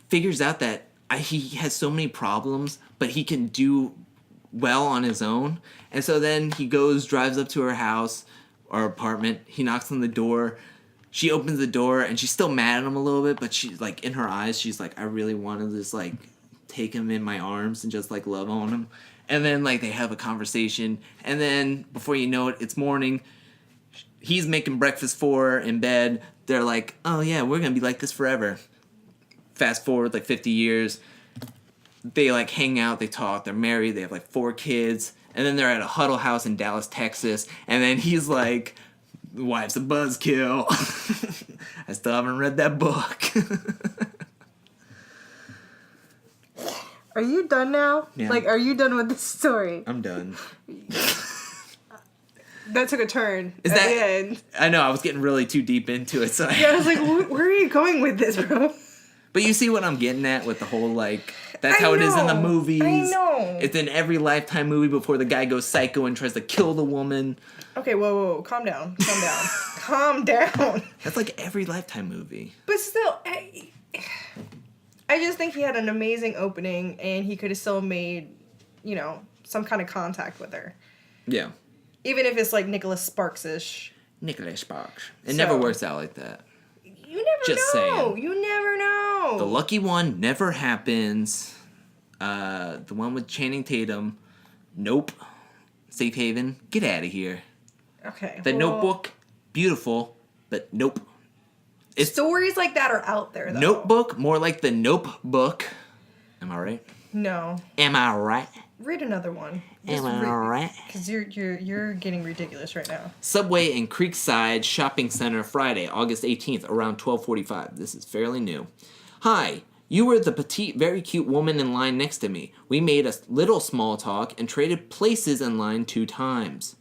figures out that he has so many problems, but he can do well on his own. And so then he drives up to her house or apartment. He knocks on the door. She opens the door, and she's still mad at him a little bit, but she's like, in her eyes, she's like, I really want to just like take him in my arms and just like love on him. And then like they have a conversation, and then before you know it, it's morning. He's making breakfast for her in bed. They're like, oh yeah, we're gonna be like this forever. Fast forward like 50 years, they like hang out, they talk, they're married, they have like 4 kids, and then they're at a huddle house in Dallas, Texas, and then he's like, wife's a buzzkill. I still haven't read that book. Are you done now? Yeah. Like, are you done with this story? I'm done. That took a turn Is at that, the end. I know, I was getting really too deep into it. So Yeah, I was like, where are you going with this, bro? But you see what I'm getting at with the whole, like, that's how it is in the movies. I know. It's in every Lifetime movie before the guy goes psycho and tries to kill the woman. Okay, whoa. Calm down. Calm down. That's like every Lifetime movie. But still, I just think he had an amazing opening, and he could have still made, some kind of contact with her. Yeah. Even if it's like Nicholas Sparks-ish. Nicholas Sparks. It never works out like that. You never Just know. saying. You never know. The lucky one never happens. The one with Channing Tatum. Nope. Safe Haven. Get out of here. Okay. The Notebook. Beautiful. But nope. Stories like that are out there, though. Notebook. More like the Nope book. Am I right? No. Am I right? Read another one. Am I right? Because you're getting ridiculous right now. Subway in Creekside Shopping Center Friday, August 18th, around 12:45. This is fairly new. Hi, you were the petite, very cute woman in line next to me. We made a little small talk and traded places in line 2 times.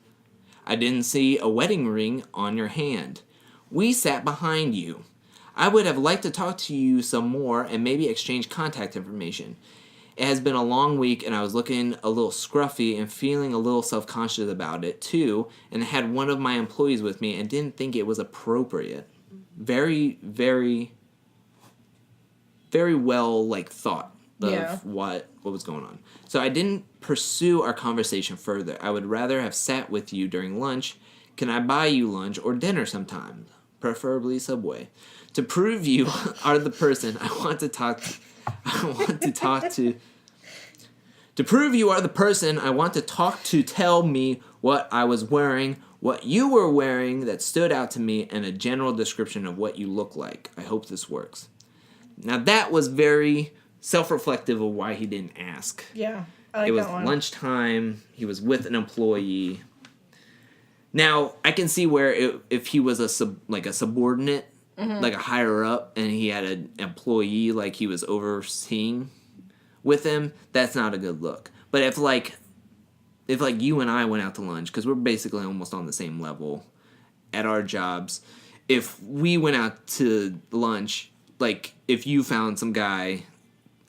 I didn't see a wedding ring on your hand. We sat behind you. I would have liked to talk to you some more and maybe exchange contact information. It has been a long week and I was looking a little scruffy and feeling a little self-conscious about it too, and had one of my employees with me and didn't think it was appropriate. Very, very, very well thought of what was going on. So I didn't pursue our conversation further. I would rather have sat with you during lunch. Can I buy you lunch or dinner sometime? Preferably Subway. To prove you are the person I want to talk to. To prove you are the person I want to talk to, tell me what I was wearing, what you were wearing that stood out to me, and a general description of what you look like. I hope this works. Now that was very self-reflective of why he didn't ask. Yeah, I like that one. It was lunchtime. He was with an employee. Now I can see where if he was a subordinate, like a higher up, and he had an employee he was overseeing with him, that's not a good look. But if you and I went out to lunch, because we're basically almost on the same level at our jobs, if we went out to lunch, if you found some guy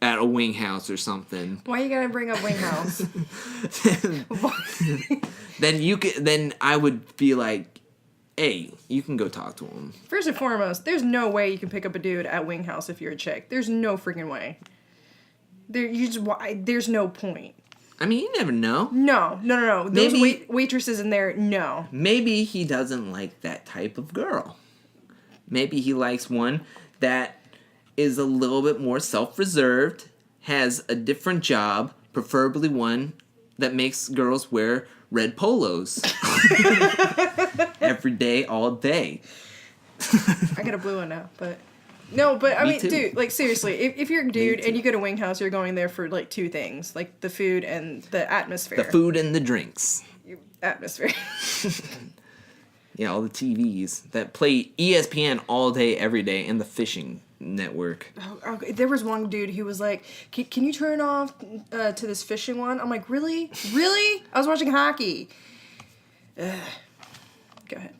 at a wing house or something, why you gotta bring up wing house? then I would be like, hey, you can go talk to him. First and foremost, there's no way you can pick up a dude at wing house if you're a chick. There's no freaking way. There's no point. I mean, you never know. No. Those waitresses in there, no. Maybe he doesn't like that type of girl. Maybe he likes one that is a little bit more self-reserved, has a different job, preferably one that makes girls wear red polos. Every day, all day. I got a blue one now, but... No, but I mean, too. Dude, seriously, if you're a dude and you go to Wing House, you're going there for two things, the food and the atmosphere. The food and the drinks. Atmosphere. Yeah, all the TVs that play ESPN all day, every day, and the fishing network. Oh, there was one dude who was like, can you turn off to this fishing one? I'm like, really? Really? I was watching hockey. Go ahead.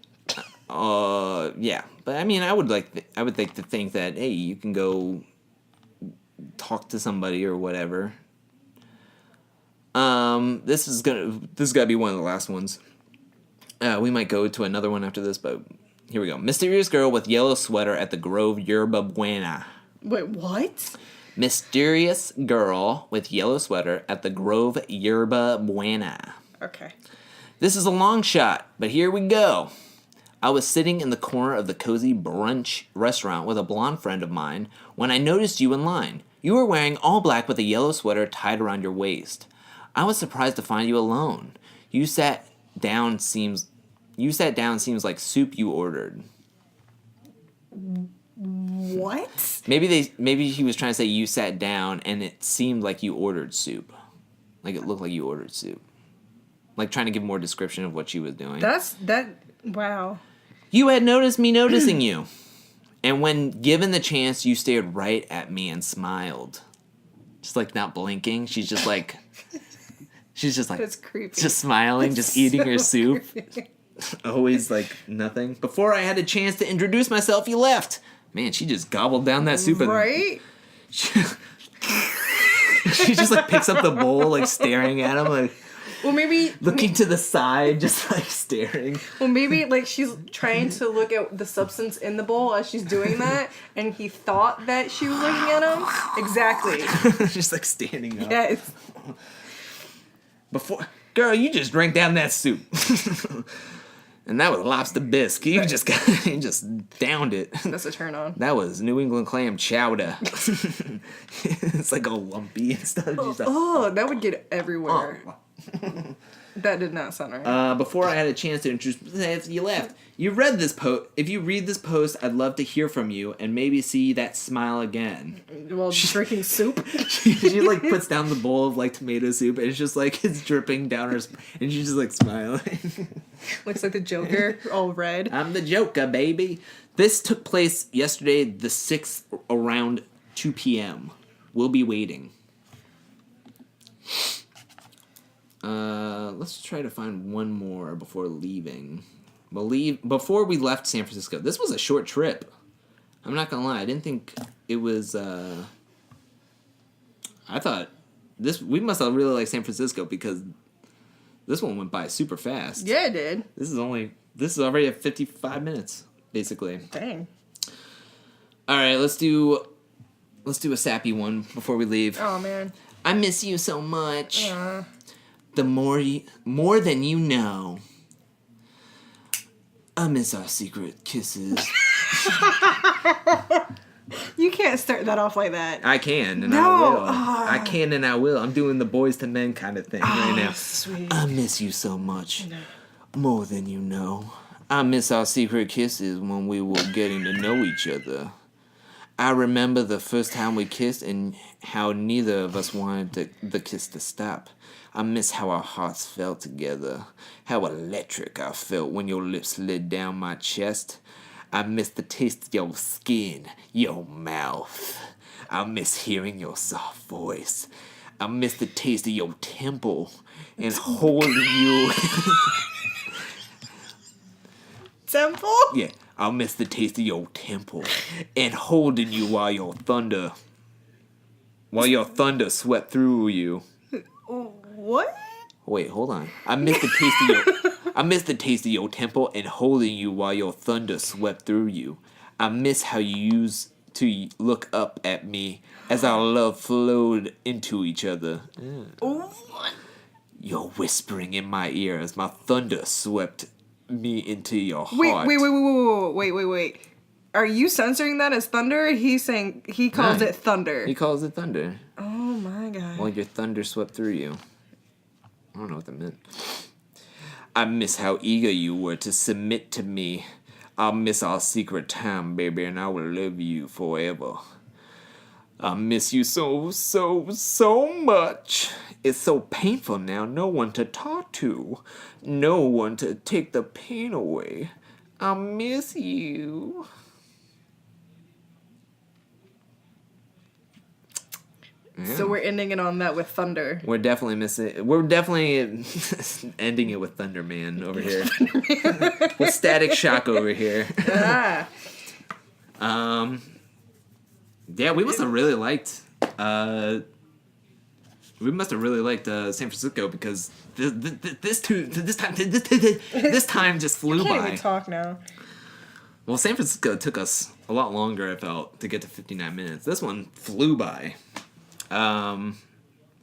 Yeah, but I mean, I would like to think that, hey, you can go talk to somebody or whatever. This is gotta be one of the last ones. We might go to another one after this, but here we go. Mysterious girl with yellow sweater at the Grove Yerba Buena. Wait, what? Mysterious girl with yellow sweater at the Grove Yerba Buena. Okay. This is a long shot, but here we go. I was sitting in the corner of the cozy brunch restaurant with a blonde friend of mine when I noticed you in line. You were wearing all black with a yellow sweater tied around your waist. I was surprised to find you alone. You sat down seems like soup you ordered. What? Maybe he was trying to say you sat down and it seemed like you ordered soup. Like it looked like you ordered soup. Like trying to give more description of what she was doing. Wow. You had noticed me noticing you. And when given the chance, you stared right at me and smiled. Just not blinking. She's just like That's creepy. Just smiling, just eating her soup. Always nothing. Before I had a chance to introduce myself, you left. Man, she just gobbled down that soup. Right? She just picks up the bowl, staring at him, well, maybe looking to the side, just staring. Well, maybe she's trying to look at the substance in the bowl as she's doing that, and he thought that she was looking at him. Exactly. Just standing up. Yes. Girl, you just drank down that soup. And that was lobster bisque. You just downed it. That's a turn on. That was New England clam chowder. It's all lumpy and stuff. That would get everywhere. Oh. That did not sound right. Before I had a chance to introduce you left. You read this post. If you read this post, I'd love to hear from you and maybe see that smile again. While drinking soup? she puts down the bowl of tomato soup and it's just it's dripping down her and she's just smiling. Looks like the Joker, all red. I'm the Joker, baby. This took place yesterday, the 6th, around 2 p.m. We'll be waiting. Let's try to find one more before leaving. Before we left San Francisco. This was a short trip. I'm not gonna lie. I didn't think it was. I thought we must have really liked San Francisco because this one went by super fast. Yeah, it did. This is already at 55 minutes, basically. Dang. All right, let's do a sappy one before we leave. Oh man. I miss you so much. The more than you know. I miss our secret kisses. You can't start that off like that. I can, and I will. I can, and I will. I'm doing the boys to men kind of thing right now. Sweet. I miss you so much. More than you know. I miss our secret kisses when we were getting to know each other. I remember the first time we kissed and how neither of us wanted the kiss to stop. I miss how our hearts felt together. How electric I felt when your lips slid down my chest. I miss the taste of your skin, your mouth. I miss hearing your soft voice. I miss the taste of your temple and holding you. Temple? Yeah, I'll miss the taste of your temple and holding you while your thunder swept through you. What? Wait, hold on. I miss the taste of your temple and holding you while your thunder swept through you. I miss how you used to look up at me as our love flowed into each other. What? You're whispering in my ear as my thunder swept me into your heart. Wait. Are you censoring that as thunder? He's saying he calls it thunder. He calls it thunder. Oh my god. Well, your thunder swept through you. I don't know what that meant. I miss how eager you were to submit to me. I'll miss our secret time, baby, and I will love you forever. I miss you so much. It's so painful now. No one to talk to. No one to take the pain away. I miss you. Yeah. So we're ending it on that with thunder. We're definitely ending it with Thunder Man over here. With Static Shock over here. Yeah, we must have really liked San Francisco because this time just flew by. Can't even talk now. Well, San Francisco took us a lot longer, I felt, to get to 59 minutes. This one flew by. I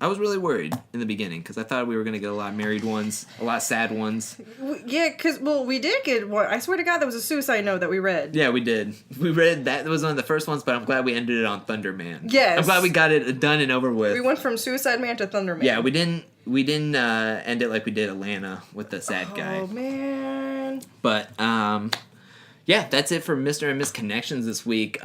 was really worried in the begining because I thought we were going to get a lot of married ones, a lot of sad ones. Yeah, because, we did get one. I swear to God, that was a suicide note that we read. Yeah, we did. We read that. That was one of the first ones, but I'm glad we ended it on Thunder Man. Yes. I'm glad we got it done and over with. We went from Suicide Man to Thunder Man. Yeah, we didn't end it like we did Atlanta with the sad guy. Oh, man. But, yeah, that's it for Mr. and Miss Connections this week.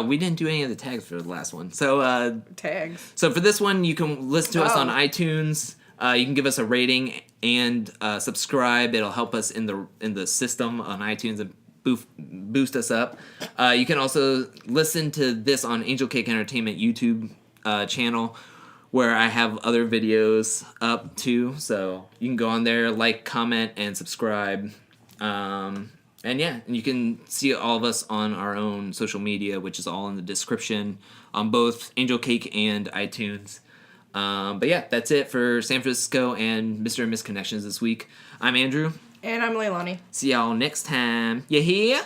We didn't do any of the tags for the last one. So tags. So for this one, you can listen to us on iTunes. You can give us a rating and subscribe. It'll help us in the system on iTunes and boost us up. You can also listen to this on Angelcake Entertainment YouTube channel, where I have other videos up too. So you can go on there, like, comment, and subscribe. And yeah, you can see all of us on our own social media, which is all in the description on both Angelcake and iTunes. But yeah, that's it for San Francisco and Mr. and Miss Connections this week. I'm Andrew. And I'm Leilani. See y'all next time. You hear?